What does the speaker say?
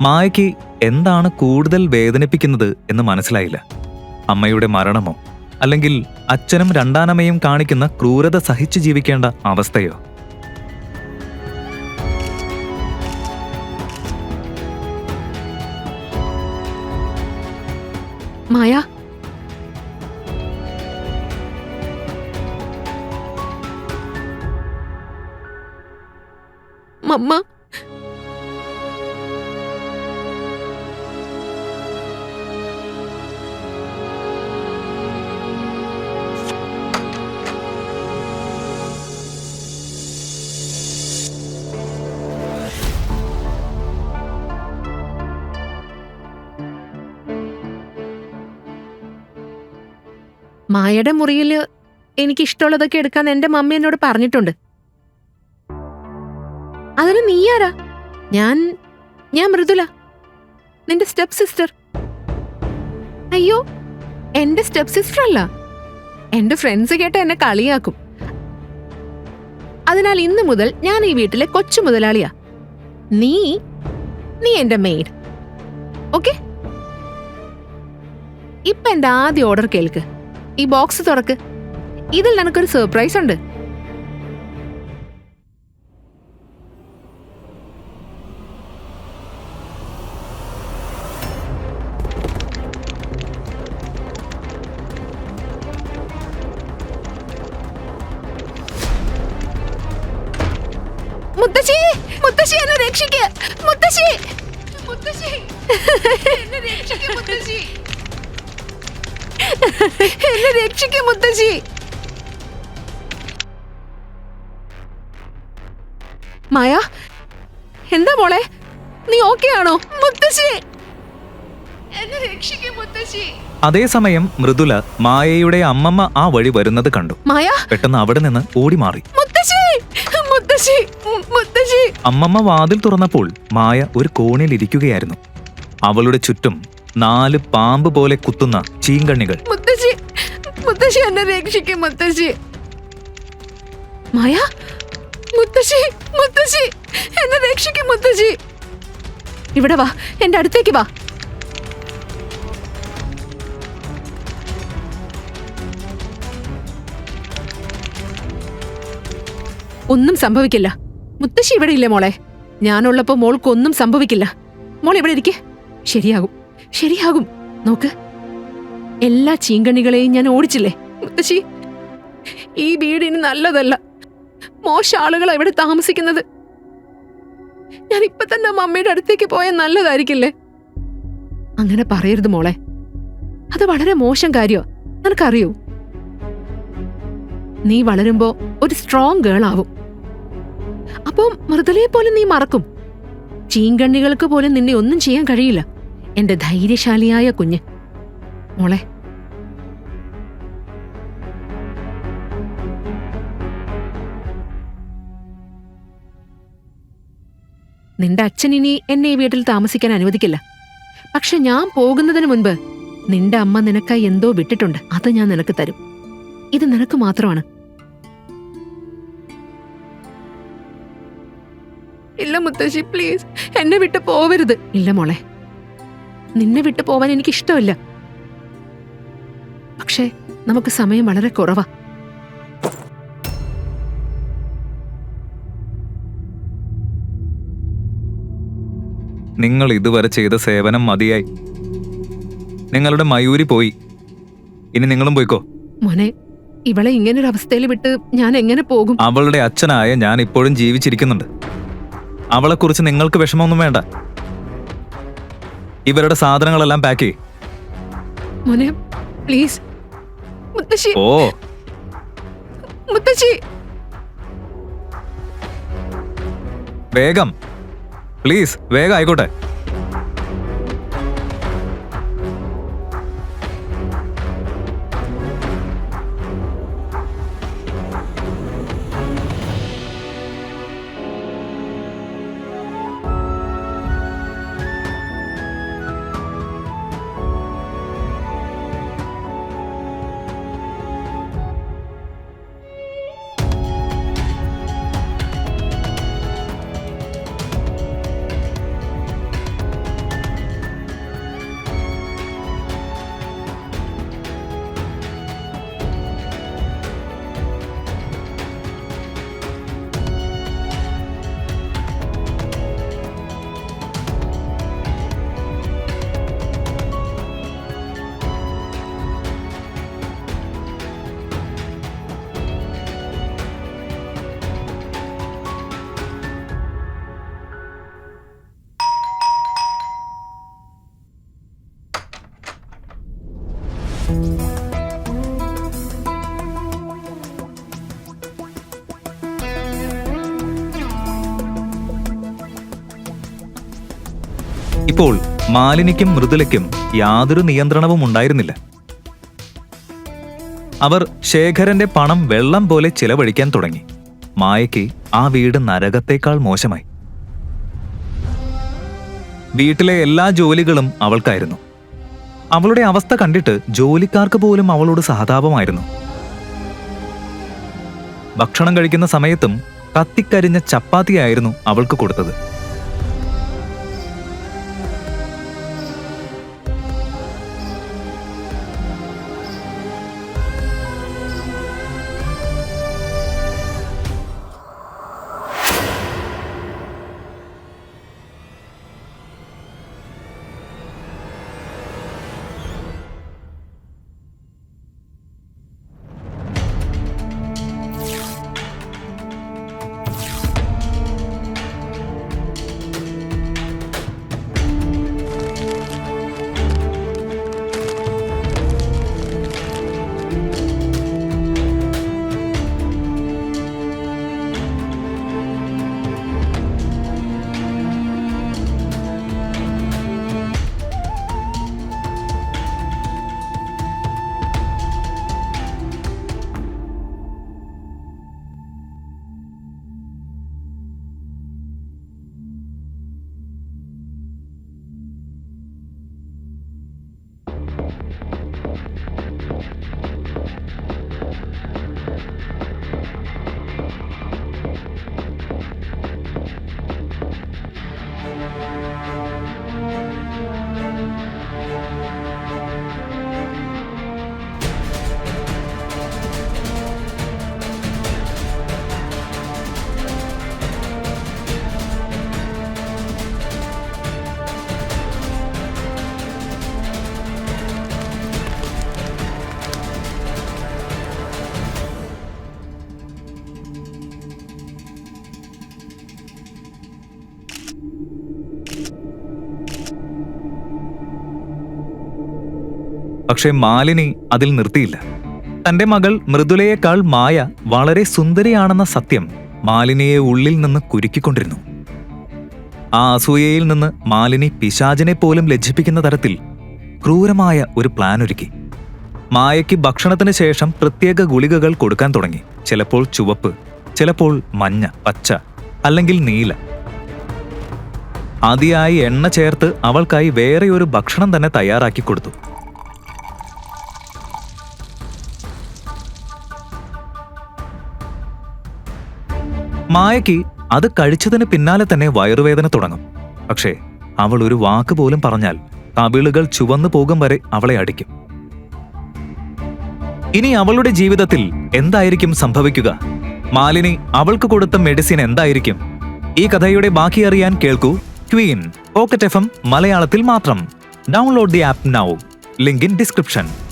മായയ്ക്ക് എന്താണ് കൂടുതൽ വേദനിപ്പിക്കുന്നത് എന്ന് മനസ്സിലായില്ല. അമ്മയുടെ മരണമോ അല്ലെങ്കിൽ അച്ഛനും രണ്ടാനമ്മയും കാണിക്കുന്ന ക്രൂരത സഹിച്ചു ജീവിക്കേണ്ട അവസ്ഥയോ? മായ, മമ്മ, മായയുടെ മുറിയില് എനിക്കിഷ്ടമുള്ളതൊക്കെ എടുക്കാൻ എന്റെ മമ്മി എന്നോട് പറഞ്ഞിട്ടുണ്ട്. അതിന് നീയാരാ? ഞാൻ മൃദുല, നിന്റെ സ്റ്റെപ്പ് സിസ്റ്റർ. അയ്യോ, എന്റെ സ്റ്റെപ്പ് സിസ്റ്റർ അല്ല. എന്റെ ഫ്രണ്ട്സ് കേട്ട് എന്നെ കളിയാക്കും. അതിനാൽ ഇന്നു മുതൽ ഞാൻ ഈ വീട്ടിലെ കൊച്ചു മുതലാളിയാ. നീ എന്റെ മെയ്ഡ്. ഓക്കെ? ഇപ്പൊ എന്റെ ആദ്യ ഓർഡർ കേൾക്ക്. ഈ ബോക്സ് തുറക്ക്. ഇതിൽ നിനക്കൊരു സർപ്രൈസ് ഉണ്ട്. മുത്തശ്ശി, മുത്തശ്ശി എന്നെ രക്ഷിക്ക്. മുത്തശ്ശി, മുത്തശ്ശി എന്നെ രക്ഷിക്ക്. മുത്തശ്ശി എന്നെ രക്ഷിക്ക്. മുത്തശ്ശി, മായ, എന്താ മോളെ, നീ ഓക്കെ ആണോ? മുത്തശ്ശി എന്നെ രക്ഷിക്ക്. മുത്തശ്ശി. അതേസമയം മൃദുല മായയുടെ അമ്മമ്മ ആ വഴി വരുന്നത് കണ്ടു. മായ പെട്ടെന്ന് അവിടെ നിന്ന് ഓടി മാറി. മുത്തശ്ശി, മുത്തശ്ശി, മുത്തശ്ശി. അമ്മമ്മ വാതിൽ തുറന്നപ്പോൾ മായ ഒരു കോണിൽ ഇരിക്കുകയായിരുന്നു. അവളുടെ ചുറ്റും 4 പാമ്പ് പോലെ കുത്തുന്ന ചീങ്കണ്ണികൾ. മുത്തശ്ശി, മുത്തശ്ശി എന്നെ രക്ഷിക്കും. മുത്തശ്ശി. മായ, മുത്തശ്ശി, മുത്തശ്ശി എന്നെ രക്ഷിക്കും. മുത്തശ്ശി, ഇവിടെ വാ, എന്റെ അടുത്തേക്ക് വാ. ഒന്നും സംഭവിക്കില്ല. മുത്തശ്ശി ഇവിടെ ഇല്ലേ മോളെ? ഞാനുള്ളപ്പോ മോൾക്കൊന്നും സംഭവിക്കില്ല. മോൾ ഇവിടെ ഇരിക്കെ. ശരിയാകും, ശരിയാകും. നോക്ക്, എല്ലാ ചീങ്കണ്ണികളെയും ഞാൻ ഓടിച്ചില്ലേ? മുത്തശ്ശി, ഈ വീടിന് നല്ലതല്ല. മോശ ആളുകളാ ഇവിടെ താമസിക്കുന്നത്. ഞാൻ ഇപ്പൊ തന്നെ മമ്മിയുടെ അടുത്തേക്ക് പോയാൽ നല്ലതായിരിക്കില്ലേ? അങ്ങനെ പറയരുത് മോളെ. അത് വളരെ മോശം കാര്യമാ. നിനക്കറിയോ? നീ വളരുമ്പോ ഒരു സ്ട്രോങ് ഗേൾ ആവും. അപ്പം മൃദുലയെ പോലെ നീ മറക്കും. ചീങ്കണ്ണികൾക്ക് പോലും നിന്നെ ഒന്നും ചെയ്യാൻ കഴിയില്ല. എന്റെ ധൈര്യശാലിയായ കുഞ്ഞ് മോളെ. നിന്റെ അച്ഛൻ ഇനി എന്നെ ഈ വീട്ടിൽ താമസിക്കാൻ അനുവദിക്കില്ല. പക്ഷെ ഞാൻ പോകുന്നതിന് മുൻപ് നിന്റെ അമ്മ നിനക്കായി എന്തോ വിട്ടിട്ടുണ്ട്. അത് ഞാൻ നിനക്ക് തരും. ഇത് നിനക്ക് മാത്രമാണ്. ഇല്ല മുത്തശ്ശി, പ്ലീസ് എന്നെ വിട്ട് പോവരുത്. ഇല്ല മോളെ, നിന്നെ വിട്ടു പോവാൻ എനിക്ക് ഇഷ്ടമില്ല. പക്ഷേ നമുക്ക് സമയം വളരെ കുറവാ. നിങ്ങൾ ഇതുവരെ ചെയ്ത സേവനം മതിയായി. നിങ്ങളുടെ മയൂരി പോയി. ഇനി നിങ്ങളും പോയിക്കോ. മോനെ, ഇവളെ ഇങ്ങനൊരു അവസ്ഥയിൽ വിട്ട് ഞാൻ എങ്ങനെ പോകും? അവളുടെ അച്ഛനായ ഞാൻ ഇപ്പോഴും ജീവിച്ചിരിക്കുന്നുണ്ട്. അവളെക്കുറിച്ച് നിങ്ങൾക്ക് വിഷമമൊന്നും വേണ്ട. ഇവരുടെ സാധനങ്ങളെല്ലാം പാക്ക് ചെയ്യ്. മോനെ പ്ലീസ്. മുത്തശ്ശി, ഓ മുത്തശ്ശി. വേഗം പ്ലീസ്, വേഗം ആയിക്കോട്ടെ. ഇപ്പോൾ മാലിനിക്കും മൃദുലയ്ക്കും യാതൊരു നിയന്ത്രണവും ഉണ്ടായിരുന്നില്ല. അവർ ശേഖരന്റെ പണം വെള്ളം പോലെ ചിലവഴിക്കാൻ തുടങ്ങി. മായയ്ക്ക് ആ വീട് നരകത്തേക്കാൾ മോശമായി. വീട്ടിലെ എല്ലാ ജോലികളും അവൾക്കായിരുന്നു. അവളുടെ അവസ്ഥ കണ്ടിട്ട് ജോലിക്കാർക്ക് പോലും അവളോട് സഹതാപമായിരുന്നു. ഭക്ഷണം കഴിക്കുന്ന സമയത്തും കത്തിക്കരിഞ്ഞ ചപ്പാത്തിയായിരുന്നു അവൾക്ക് കൊടുത്തത്. പക്ഷെ മാലിനി അതിൽ നിർത്തിയില്ല. തന്റെ മകൾ മൃദുലയേക്കാൾ മായ വളരെ സുന്ദരിയാണെന്ന സത്യം മാലിനിയെ ഉള്ളിൽ നിന്ന് കുരുക്കിക്കൊണ്ടിരുന്നു. ആ അസൂയയിൽ നിന്ന് മാലിനി പിശാചിനെ പോലും ലജ്ജിപ്പിക്കുന്ന തരത്തിൽ ക്രൂരമായ ഒരു പ്ലാൻ ഒരുക്കി. മായയ്ക്ക് ഭക്ഷണത്തിന് ശേഷം പ്രത്യേക ഗുളികകൾ കൊടുക്കാൻ തുടങ്ങി. ചിലപ്പോൾ ചുവപ്പ്, ചിലപ്പോൾ മഞ്ഞ, പച്ച അല്ലെങ്കിൽ നീല. അതിയായി എണ്ണ ചേർത്ത് അവൾക്കായി വേറെ ഒരു ഭക്ഷണം തന്നെ തയ്യാറാക്കി കൊടുത്തു. മായയ്ക്ക് അത് കഴിച്ചതിന് പിന്നാലെ തന്നെ വയറുവേദന തുടങ്ങും. പക്ഷേ അവൾ ഒരു വാക്ക് പോലും പറഞ്ഞാൽ കവിളുകൾ ചുവന്നു പോകും വരെ അവളെ അടിക്കും. ഇനി അവളുടെ ജീവിതത്തിൽ എന്തായിരിക്കും സംഭവിക്കുക? മാലിനി അവൾക്ക് കൊടുത്ത മെഡിസിൻ എന്തായിരിക്കും? ഈ കഥയുടെ ബാക്കി അറിയാൻ കേൾക്കൂ ക്വീൻ പോക്കറ്റ് FM മലയാളത്തിൽ മാത്രം. Download the app now. Link in description.